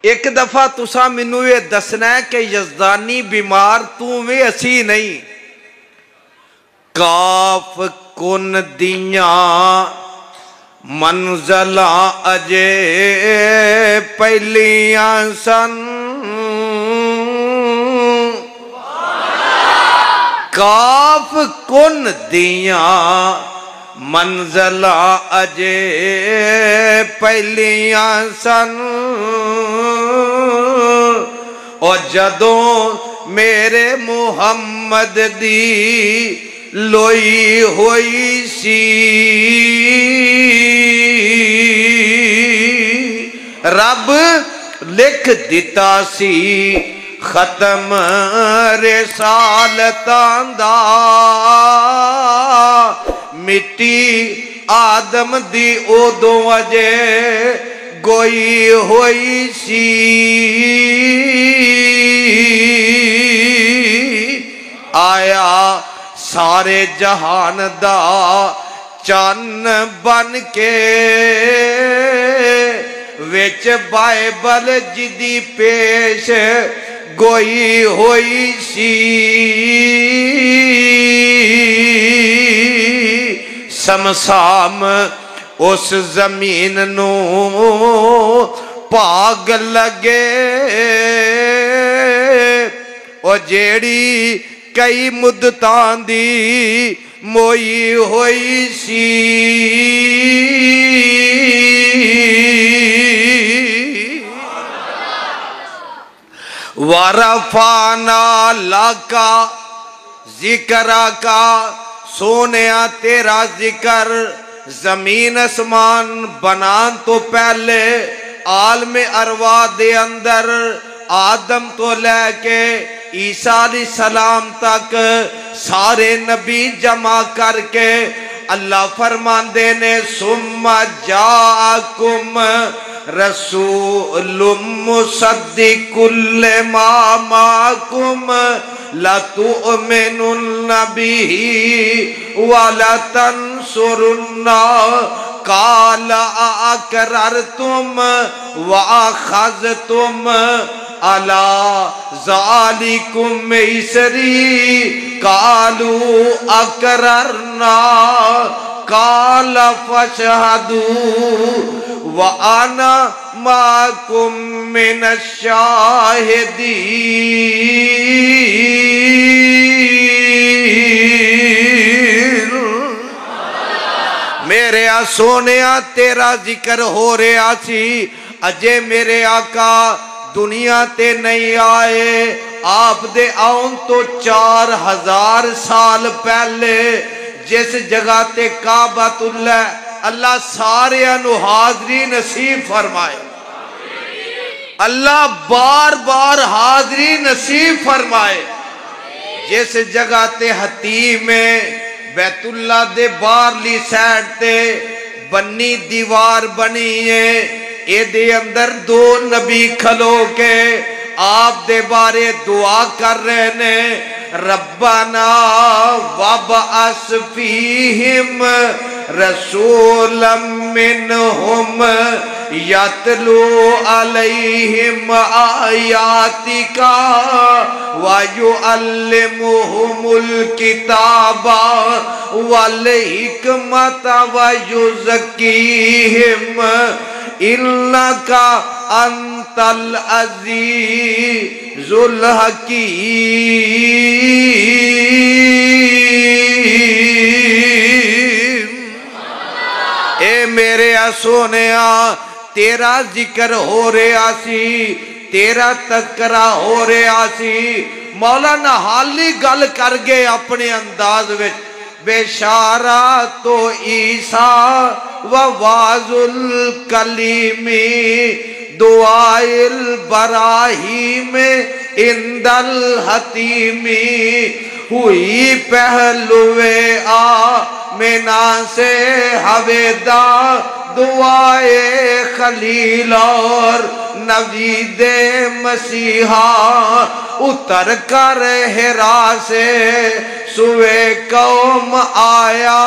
ایک دفعہ تسا مینوں یہ دسنا ہے کہ یزدانی بیمار تو میں اسی نہیں. کاف کن دیاں منزلاں اجے پہلیاں سن. کاف کن دیاں منزلاں اجے پہلیاں سن. اور جدوں میرے محمد دی لوئی ہوئی سی رب لکھ دیتا سی ختم رسالتاں دا. مٹی آدم دی اودوں اجے گوئی ہوئی سی. آیا سارے جہان دا چن بن کے وچ بائبل جدی پیش گوئی ہوئی سی. سمسام اس زمین نو پاگ لگے او جیڑی کئی مدتاں دی موئی ہوئی سی. وَرَفَعْنَا لَكَ ذِكْرَكَ سونیا تیرا ذکر زمین اسمان بنان تو پہلے عالم ارواح دے اندر آدم تو لے کے عیسیٰ علیہ السلام تک سارے نبی جمع کر کے اللہ فرماندے نے ثم جاءکم رسول مصدق لما معکم لتؤمنن به ولتنصرن قال اقررتم واخذتم على ذلكم إصري قالوا أقررنا قال فاشهدوا وأنا معكم من الشاهدين. میرے سونیا تیرا ذکر ہو رہا سی اجے میرے آقا دنیا تے نہیں آئے. آپ دے آن تو 4000 سال پہلے جس جگہ تے کعبۃ اللہ اللہ سارے انو حاضری نصیب فرمائے. اللہ بار بار حاضری نصیب فرمائے. جس جگہ تے حتیم میں بیت اللہ دے باہرلی سائڈ تے بنی دیوار بنی ہے اے دے اندر 2 نبی کھلو کے آپ دے بارے دعا کر رہے نے ربنا وابعث فیہم رسولا منہم یتلو علیہم آیاتک ویعلمہم الکتاب والحکمت ویزکیہم انکا انت العزیز الحکیم. اے میرے سونیا تیرا ذکر ہو رہا سی تیرا تذکرہ ہو رہا سی. مولانا حالی گل کر گئے اپنے انداز وچ بشارات و عیسیٰ و واز الکلیم دعائے البراہیم اند الحتیم. ہوئی پہلوے آمنہ سے حویدہ دعائے خلیل اور نوید مسیحا اتر کر ہرا سے سوئے قوم آیا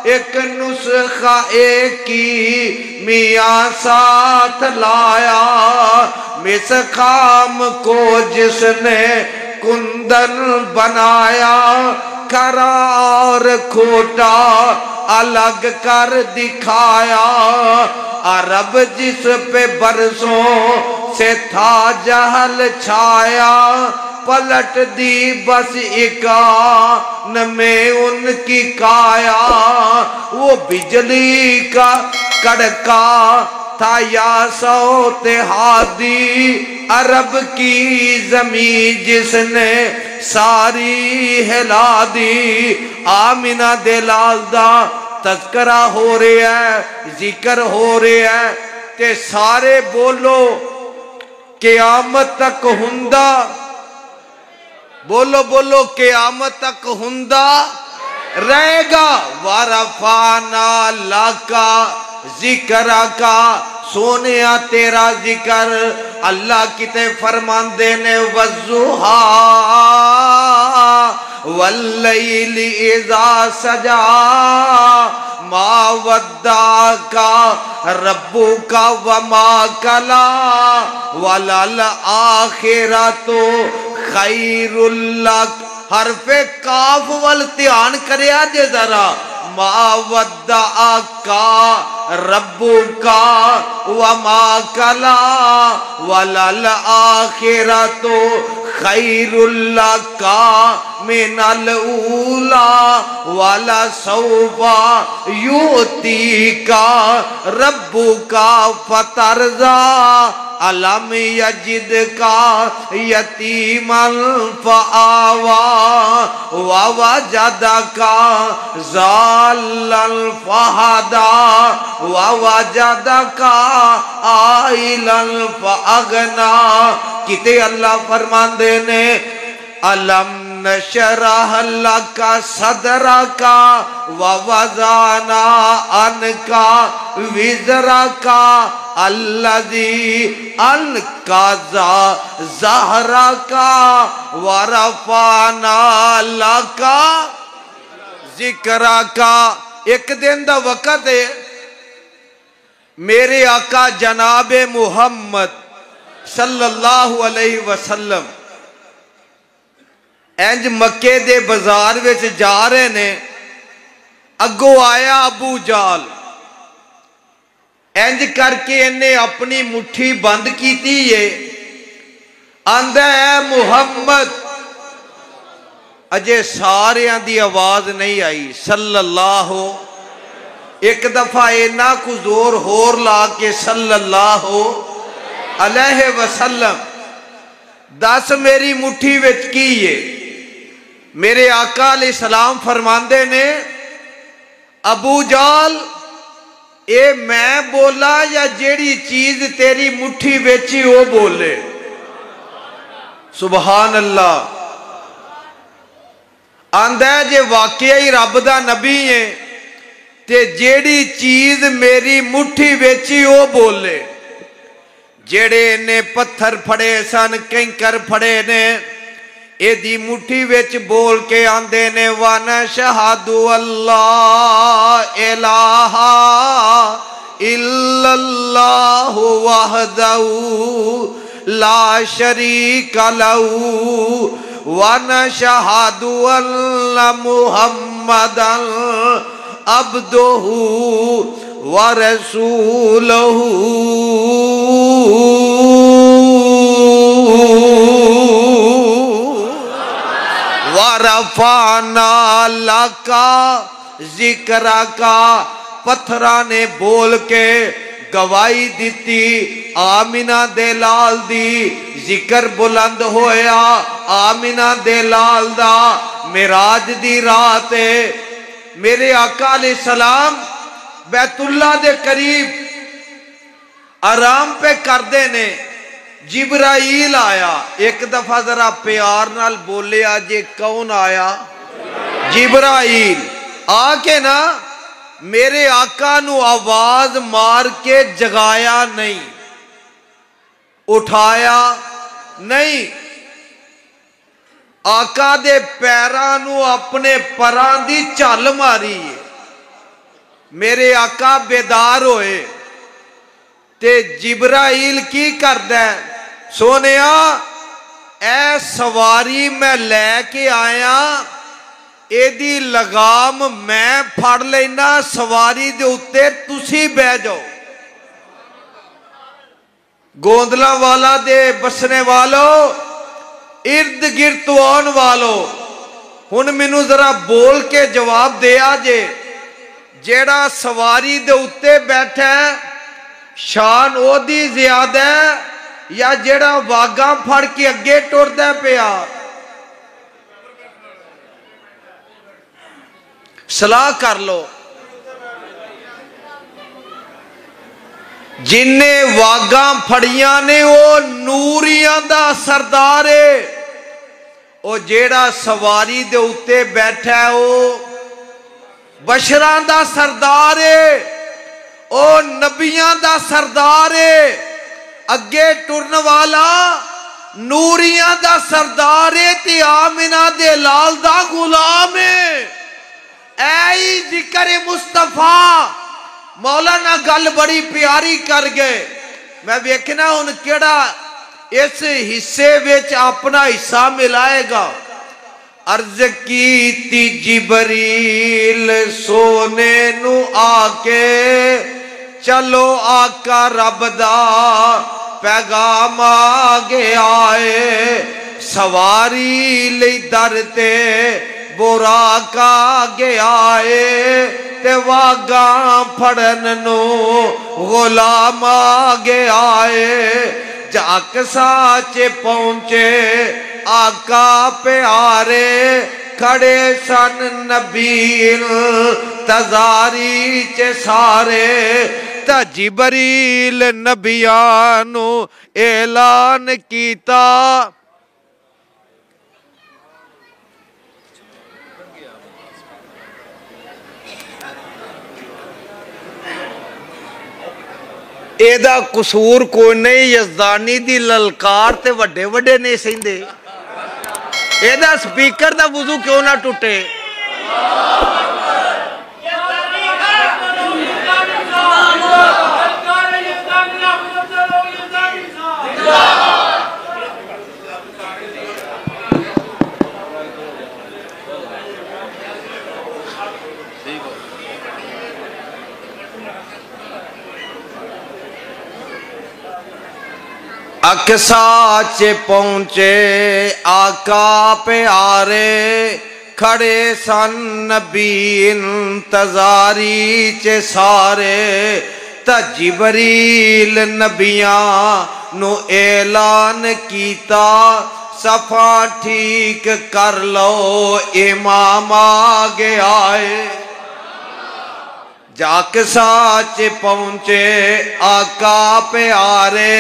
ایک نسخہ ایک کی میاں ساتھ لایا مسخام کو جس نے کندن بنایا کھرا اور کھوٹا الگ کر دکھایا عرب جس پہ برسوں سے تھا جہل چھایا پلٹ دی بس ایکان میں ان کی کایا وہ بجلی کا کڑکا تھا یا صوت ہادی عرب کی زمین جس نے ساری ہلا دی آمینہ دلال دا تذکرہ ہو رہا ہے ذکر ہو رہا ہے تے سارے بولو قیامت تک ہندہ بولو بولو قیامت تک ہندہ رہے گا وَرَفَعْنَا لَكَ ذِكْرَكَ سونیا تیرا ذکر اللہ کتے فرماندے نے وَالضُّحَىٰ وَاللَّيْلِ إِذَا سَجَىٰ مَا وَدَّعَكَ رَبُّكَ وَمَا قَلَىٰ وَلَلْآخِرَةُ خَيْرٌ لَكَ حرف کاف والتیان کریا جے ذرا ما ودعک ربک وما قلى وللآخرۃ خیر لک من الاولی ولسوف یؤتیک ربک فترضی علم یجدک یتیما فآوی ووجدک ضالا فہدی ووجدک عائلا فأغنی کتے اللہ فرماندے نے علم نشرح لک صدرک ووضعنا عنک وزرک الذی انقض ظہرک ورفعنا لک ذکرک ایک دن دا وقت ہے میرے آقا جناب محمد صلی اللہ علیہ وسلم انج مکے دے بازار وچ جا رہے نے اگو آیا ابو جال انج کر کے انہیں اپنی مٹھی بند کیتی ہے آندہ ہے محمد اجے سارے دی آواز نہیں آئی صلی اللہ ایک دفعہ اینا کو زور ہور لا کے صلی اللہ علیہ وسلم دس میری مٹھی وچ کیے میرے آقا علیہ السلام فرماندے نے ابو جال اے میں بولا یا جیڑی چیز تیری مٹھی ویچی وہ بولے سبحان اللہ آندہ ہے جے واقعی رب دا نبی ہے تے جیڑی چیز میری مٹھی ویچی وہ بولے جیڑے نے پتھر پھڑے سن کنکر پھڑے نے اے دی مٹھی ویچ بول کے آندے نے وَنَشْهَدُ اللَّهَ إِلَٰهَ إِلَّا اللَّهُ وَحْدَهُ لَا شَرِيكَ لَهُ وَنَشْهَدُ أَنَّ مُحَمَّدًا عَبْدُهُ وَرَسُولُهُ وَرَفَعْنَا لَكَ ذِكْرَكَ پتھرہ نے بول کے گواہی دیتی آمینہ دلال دی ذکر بلند ہویا آمینہ دلال دا معراج دی رات ہے میرے آقا علیہ السلام بیت اللہ دے قریب آرام پہ کر دینے جبرائیل آیا ایک دفعہ ذرا پیار نال بولے آجے کون آیا جبرائیل آکے نا میرے آقا نو آواز مار کے جگایا نہیں اٹھایا نہیں، آقا دے پیراں نو اپنے پراں دی چال ماری ہے۔ میرے آقا بیدار ہوئے تے جبرائیل کی کردہ ہے، سونیا اے سواری میں لے کے آیا، اے دی لگام میں پھڑ لینا، سواری دے اتے تسی بہ جاؤ۔ گوندلا والا دے بسنے والو، ارد گرد تو آن والو، ہن مینوں ذرا بول کے جواب دیا جے، جیڑا سواری دے اتے بیٹھا ہے شان او دی زیادہ ہے یا جیڑا واگاں پھڑ کے اگے ٹردا پیا؟ صلاح کر لو۔ جن نے واگاں پھڑیاں نے وہ نوریاں دا سردار ہے، وہ جیڑا سواری دے اتے بیٹھا ہے وہ بشراں دا سردار ہے، وہ نبیاں دا سردار ہے، اگے ٹرن والا نوریاں دا سردار ہے، تے آمنہ دے لال دا غلام ہے۔ اے ذکر مصطفیٰ مولانا گل بڑی پیاری کر گئے، میں ویکھنا ہن کیڑا اس حصے وچ اپنا حصہ ملائے گا۔ عرض کیتی جبریل سونے نو آکے، چلو آقا رب دا پیغام آگے آئے، سواری لئی درتے براق آگے آئے، تے واگاں پھڑن نو غلام آگے آئے، جاک ساچے پہنچے آقا پیارے، کھڑے سن نبی انتظاری چے سارے، تا جبریل نبیانو اعلان کیتا، ایدہ قصور کوئی نہیں، یزدانی دی للکار تے وڈے وڈے نہیں سیندے، ایدہ سپیکر دا وضو کیوں نہ ٹوٹے؟ اقصا چے پہنچے آقا پیارے، کھڑے سن نبی انتظاری چے سارے، تا جبریل نبیاں نو اعلان کیتا، صفا ٹھیک کر لو امام آگے آئے، جاک ساچ پہنچے آقا پیارے،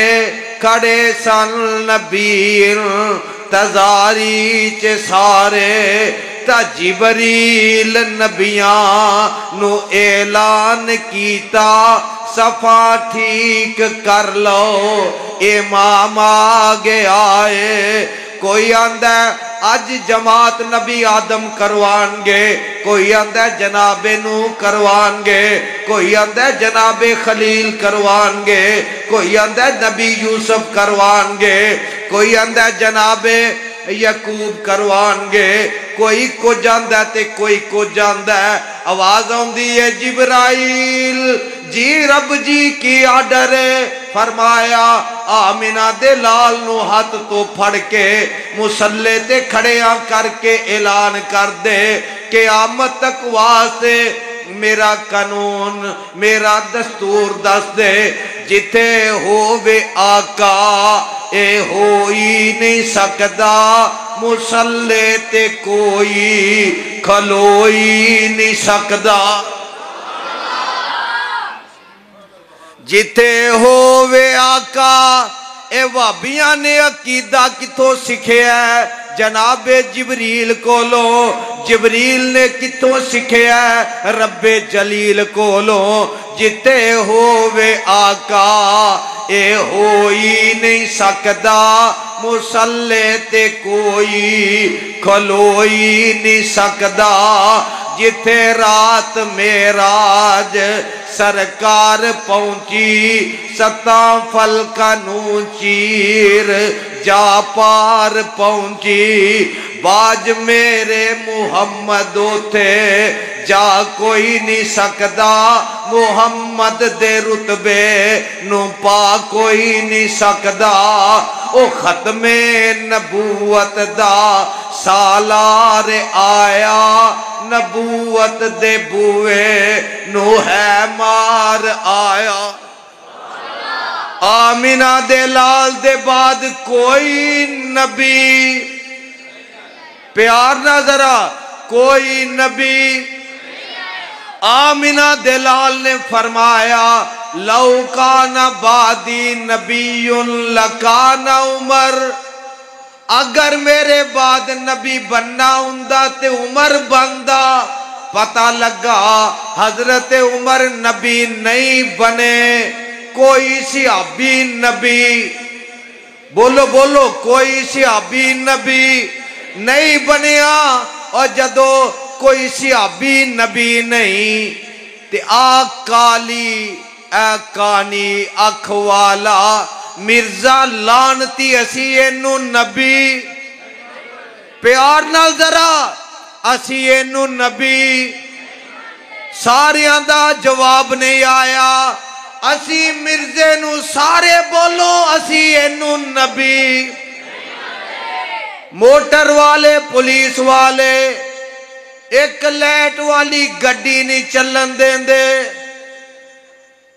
کھڑے سن نبی انتظاری چے سارے، تا جبریل نبیاں نو اعلان کیتا، صفا ٹھیک کر لو امام آگے آئے۔ کوئی آندہ ہے آج جماعت نبی آدم کروان گے، کوئی آندہ ہے جناب نو کروان گے، کوئی آندہ ہے جناب خلیل کروان گے، کوئی آندہ ہے نبی یوسف کروان گے، کوئی آندہ ہے جناب یعقوب کروان گے، کوئی کو جاندہ ہے تے کوئی کو جاندہ ہے۔ آواز ہوندی ہے جبرائیل جی رب جی کی آڈر فرمایا، آمنہ دے لال نو ہاتھ تو پھڑ کے مسلح تے کھڑیاں کر کے اعلان کر دے، قیامت تک واسطے میرا قانون میرا دستور دس دے، جتے ہووے آقا اے ہوئی نہیں سکدا، مسلح تے کوئی کھلوئی نہیں سکدا، جتے ہووے آقا۔ اے وابیاں نے عقیدہ کتوں سکھے ہے، جناب جبریل کولو جبریل نے کتوں سکھیا ہے رب جلیل کولو جتے ہووے آقا اے ہوئی نہیں سکدا مسلے تے کوئی کھلوئی نہیں سکدا جتھے رات معراج سرکار پہنچی ستاں فلکاں نوں چیر جا پار پہنچی باج میرے محمد اوتھے جا کوئی نہیں سکدا محمد دے رتبے نو پا کوئی نہیں سکدا او ختم نبوت دا سالار آیا نبوت دے بوئے نو ہے مار آیا آمینہ دے لال دے بعد کوئی نبی پیار نہ ذرا کوئی نبی آمینہ دے لال نے فرمایا لو کان بعدی نبی لکان عمر اگر میرے بعد نبی بننا ہوندا تے عمر بندا پتہ لگا حضرت عمر نبی نہیں بنے کوئی صحابی نبی بولو بولو کوئی صحابی نبی نہیں بنیا اور جدو کوئی صحابی نبی نہیں تے آ کالی اے کانی اکھ والا مرزا لانتی اسی اینو نبی پیار نال ذرا اسی اینو نبی ساریاں دا جواب نہیں آیا اسی مرزے نو سارے بولو اسی اینو نبی موٹر والے پولیس والے ایک لیٹ والی گڈی نہیں چلن دیں دے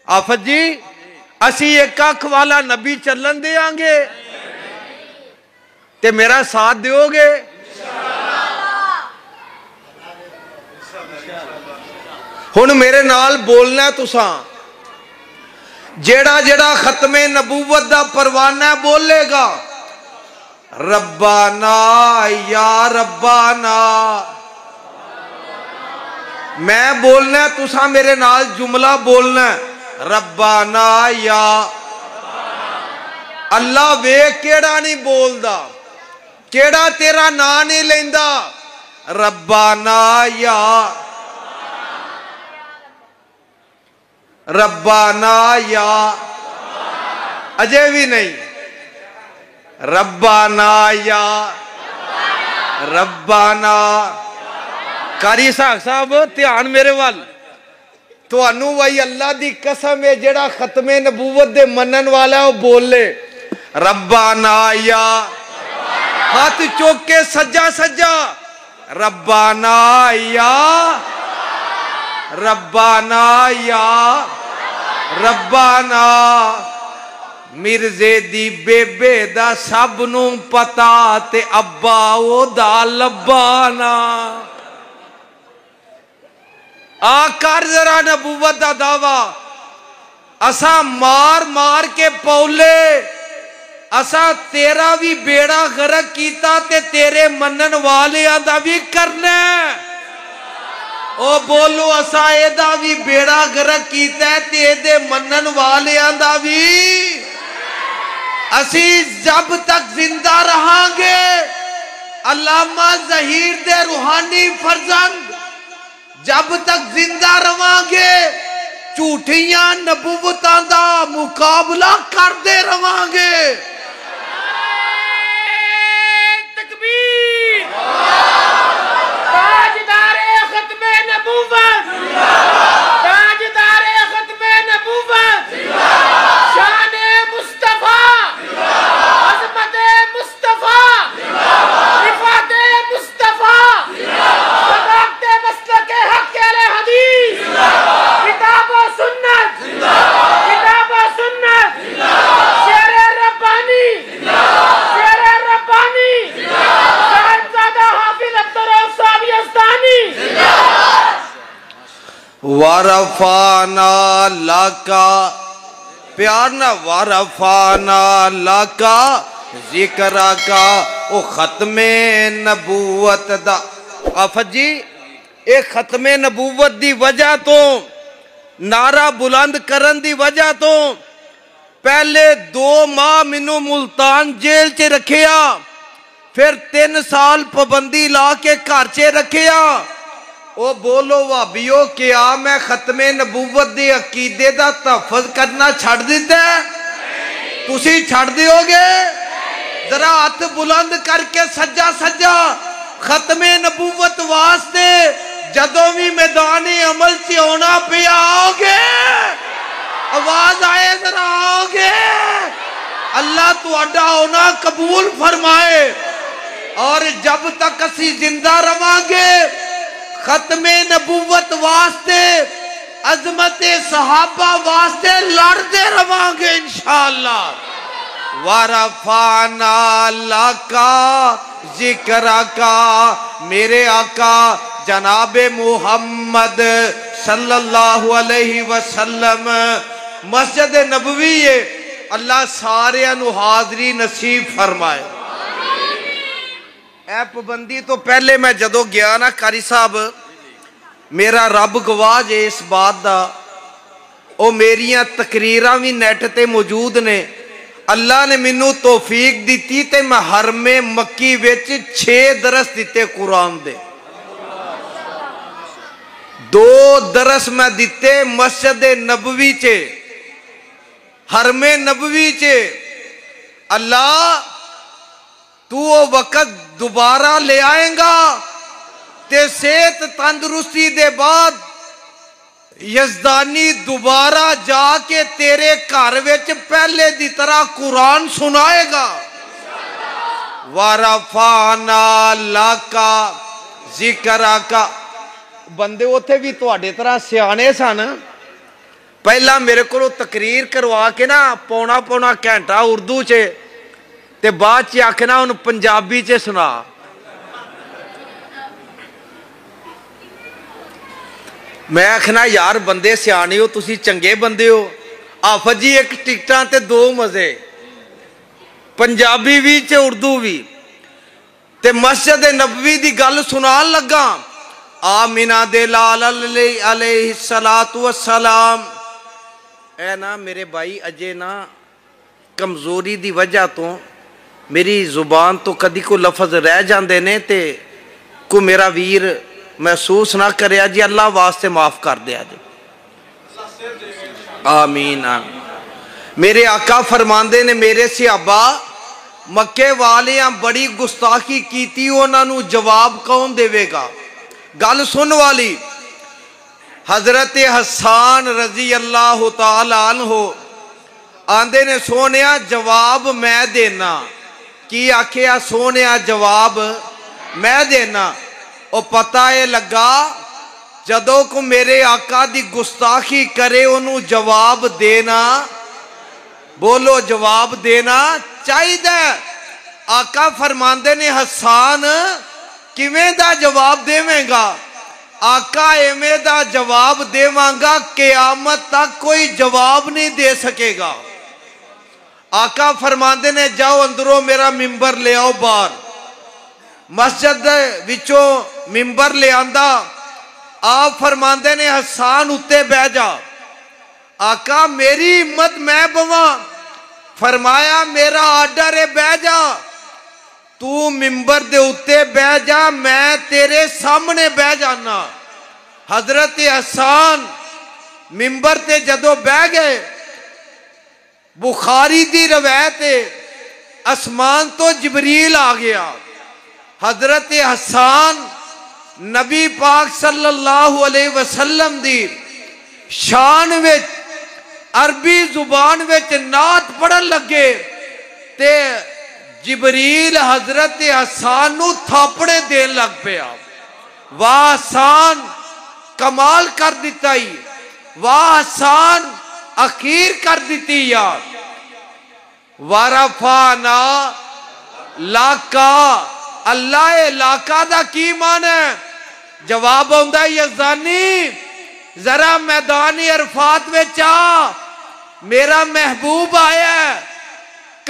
آفت جی اسی ایک اکھ والا نبی چلن دے آنگے تے میرا ساتھ دیو گے ہن میرے نال بولنا ہے تساں جیڑا جیڑا ختم نبوت دا پروانہ بولے گا ربانا یا ربانا میں بولنا ہے تساں میرے نال جملہ بولنا ہے ربانا یا اللہ وے کیڑا نہیں بول دا کیڑا تیرا نا نہیں لیندا ربانا یا ربانا یا اجے بھی نہیں ربانا یا ربانا قاری صاحب دھیان میرے وال تو انو وہی اللہ دی قسم ہے جڑا ختم نبوت دے منن والا وہ بول لے ربانا یا ہاتھ چوک کے سجا سجا ربانا یا ربانا یا ربانا مرزے دی بے بے دا سب نو پتا تے ابا او دا لبانا آکار ذرا نبوت دا دعویٰ اسا مار مار کے پولے اسا تیرا بھی بیڑا غرق کیتا تے تیرے منن والے آدھا بھی کرنا او بولو اسا ایدہ بھی بیڑا غرق کیتا ہے تے دے منن والے آدھا بھی اسی جب تک زندہ رہاں گے علامہ ظہیر دے روحانی فرزند جب تک زندہ رہاں گے جھوٹیاں نبوتاں دا مقابلہ کر دے رہاں گے تکبیر تاجدار ختم نبوت تاجدار ختم نبوت شان مصطفیٰ عظمت مصطفیٰ رفعت مصطفیٰ صداقت مسلک حق اہل حدیث کتاب و سنت کتاب و سنت شعر ربانی شعر ربانی صاحبزادہ حافظ عبدالرؤف صاحب یزدانی ورفانا لکا پیار نہ ورفانا لکا ذکر آقا او ختم نبوت دا آفت جی ایک ختم نبوت دی وجہ تو نعرہ بلند کرن دی وجہ تو پہلے 2 ماہ منو ملتان جیل چے رکھیا پھر 3 سال پابندی لا کے گھر چے رکھیا او بولو وابیو کیا میں ختم نبوت دی عقیدے دا تحفظ کرنا چھڑ دیتا ہے تسی چھڑ دیو گے ذرا ہاتھ بلند کر کے سجا سجا ختم نبوت واسطے جدوں بھی میدان عمل سے ہونا پہ آؤ گے آواز آئے ذرا آؤ گے اللہ تو اڈا ہونا قبول فرمائے اور جب تک اسی زندہ رہاں گے ختم نبوت واسطے عظمت صحابہ واسطے لڑتے رہاں گے انشاءاللہ وَرَفَعْنَا لَكَ ذِكْرَكَ میرے آقا جناب محمد صلی اللہ علیہ وسلم مسجد نبوی ہے اللہ سارے انو حاضری نصیب فرمائے اے پابندی تو پہلے میں جدو گیا نا قاری صاحب میرا رب گواہ جے اس بات دا او میریاں تقریراں بھی نیٹ تے موجود نے اللہ نے منو توفیق دیتی تے میں حرم مکی ویچ 6 درس دیتے قرآن دے 2 درس میں دیتے مسجد نبوی چے حرم نبوی چے اللہ تو وہ وقت دوبارہ لے آئیں گا تے صحت تندرستی دے بعد یزدانی دوبارہ جا کے تیرے گھر وچ پہلے دی طرح قرآن سنائے گا وَرَفَعْنَا لَكَ ذِكْرَكَ بندے ہوتے بھی تواڈے طرح سیانے سن پہلا میرے کو تقریر کروا کے نا پونا گھنٹہ اردو چے تے بعد چے آکھنا ان پنجابی چے سنا میں آکھنا یار بندے سیانے ہو تسی چنگے بندے ہو آفت جی ایک ٹکٹاں تے 2 مزے پنجابی بھی تے اردو بھی تے مسجد نبوی دی گل سنان لگا آمینہ دے لال علیہ السلام اے نا میرے بھائی اجے نا کمزوری دی وجہ تو میری زبان تو کدی کو لفظ رہ جاندے نے تے کو میرا ویر محسوس نہ کریا جی اللہ واسطے معاف کر دیا جی آمین آمین میرے آقا فرماندے نے میرے صحابہ مکے والیاں بڑی گستاخی کیتی انہاں نو جواب کون دے گا گل سن والی حضرت حسان رضی اللہ تعالیٰ عنہ آندے نے سونیا جواب میں دینا کی آکھیا سونیا جواب میں دینا او پتہ ہے لگا جدوں کو میرے آقا دی گستاخی کرے انہوں جواب دینا بولو جواب دینا چاہی دے آقا فرماندے نے حسان کیویں دا جواب دے میں گا آقا ایمیں دا جواب دے مانگا قیامت تک کوئی جواب نہیں دے سکے گا آقا فرماندے نے جاؤ اندروں میرا ممبر لے آؤ باہر مسجد وچوں ممبر لے آندا آپ فرماندے نے حسان اتے بہ جا آقا میری ہمت میں بواں فرمایا میرا آرڈر ہے بہ جا تو ممبر دے اتے بہ جا میں تیرے سامنے بہ جانا حضرت حسان ممبر تے جدو بہ گئے بخاری دی روایت اسمان تو جبریل آ گیا حضرت حسان نبی پاک صلی اللہ علیہ وسلم دی شان وچ عربی زبان وچ نعت پڑھن لگے تے جبریل حضرت حسان نو تھاپڑے دین لگ پیا واہ حسان کمال کر دیتا ہی واہ حسان اخیر کر دیتی یار وَرَفَعْنَا لَكَ اللہ علاقہ دا کی مان ہے جواب ہوندہ یزدانی ذرا میدانی عرفات میں چاہ میرا محبوب آیا ہے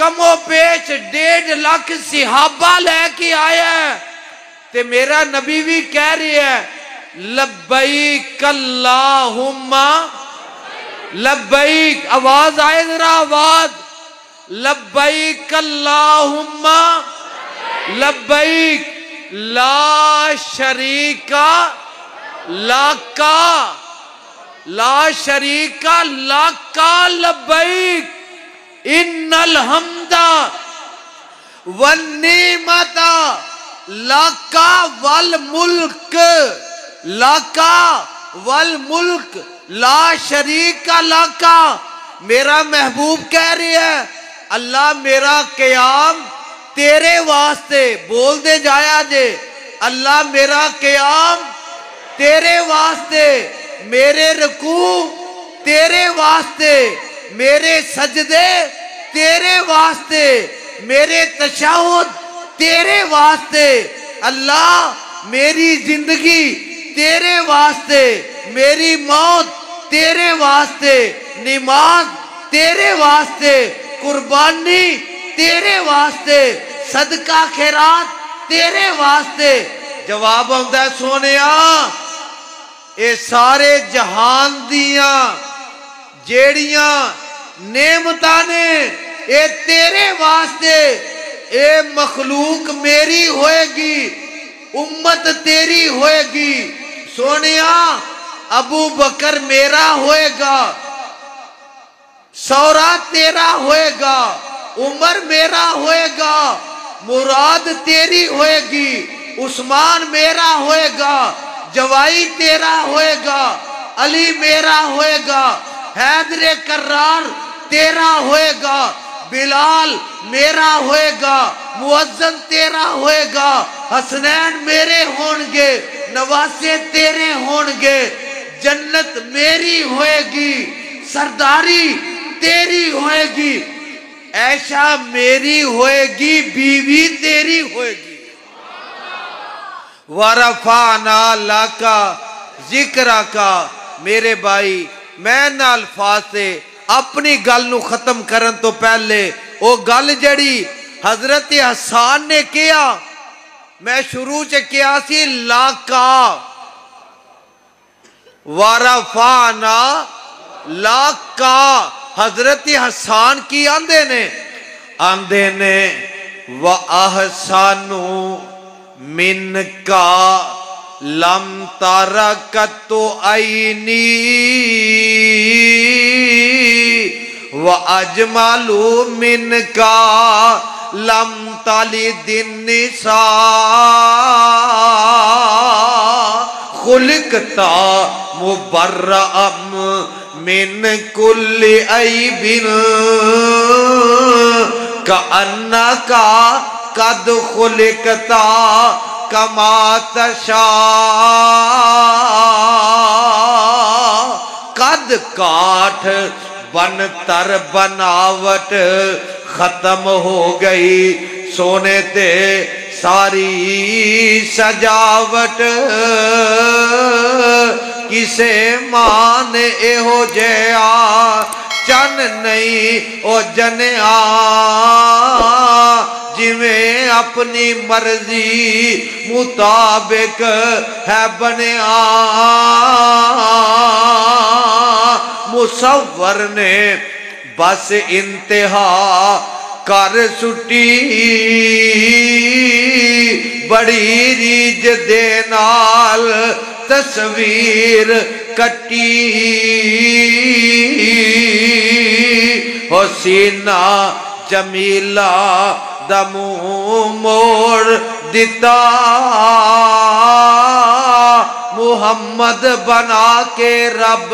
کمو پیچ 1.5 لاکھ صحابہ لے کے آیا ہے تے میرا نبی بھی کہہ رہی ہے لبیک اللہم لبیک، آواز آئے ذرا آواز، لبیک اللہم لبیک لا شریک لک لا شریک لک لبیک ان الحمد والنعمت لک والملک لک والملک لا شریک لک۔ میرا محبوب کہہ رہی ہے اللہ میرا قیام تیرے واسطے، بول دے جایا جے، اللہ میرا قیام تیرے واسطے، میرے رکوع تیرے واسطے، میرے سجدے تیرے واسطے، میرے تشہد تیرے واسطے، اللہ میری زندگی تیرے واسطے، میری موت تیرے واسطے، نماز تیرے واسطے، قربانی تیرے واسطے، صدقہ خیرات تیرے واسطے۔ جواب آندا ہے سونیا اے سارے جہان دیاں جیڑیاں نعمتاں نے اے تیرے واسطے، اے مخلوق میری ہوئے گی، امت تیری ہوئے گی۔ سونیا ابو بکر میرا ہوئے گا، سورا تیرا ہوئے گا، عمر میرا ہوئے گا، مراد تیری ہوئے گی، عثمان میرا ہوئے گا، جوائی تیرا ہوئے گا، علی میرا ہوئے گا، حیدر کرار تیرا ہوئے گا، بلال میرا ہوئے گا، مؤذن تیرا ہوئے گا، حسنین میرے ہونگے، نواسے تیرے ہونگے، جنت میری ہوئے گی، سرداری تیری ہوئے گی، عائشہ میری ہوئے گی، بیوی تیری ہوئے گی۔ وَرَفَعْنَا لَكَ ذِكْرَكَ۔ میرے بھائی میں نہ الفاظ سے اپنی گل نو ختم کرن تو پہلے وہ گل جڑی حضرت حسان نے کیا، میں شروع سے کیا سی لاکا وَرَفَعْنَا لَكَ، حضرت حسان کی آندے نے وَأَحْسَنُ مِنْكَ لَمْ تَرَكَتُ عَيْنِي وَأَجْمَلُ مِنْكَ لَمْ تَلِدِ النِّسَاء خُلِقْتَ مُبَرَّأً من كل عيب كأنك قد خلقت كما تشاء۔ قد کاٹ بن تر بناوٹ ختم ہو گئی، سونے تے ساری سجاوٹ، کسے مان اے ہو جیا چن نہیں او جنیا، جویں اپنی مرضی مطابق ہے بنیا۔ مصور نے بس انتہا کر سٹی، بڑی ریج دے نال تصویر کٹی، حسینہ جمیلہ دمو موڑ دیتا، محمد بنا کے رب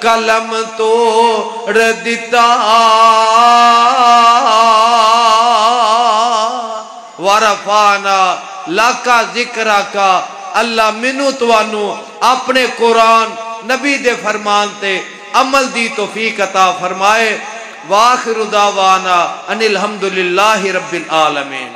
قلم توڑ دیتا۔ وَرَفَعْنَا لَكَ ذِكْرَكَ، اللہ منو توانو اپنے قرآن نبی دے فرمان تے عمل دی توفیق عطا فرمائے۔ وآخر دعوانا ان الحمدللہ رب العالمین۔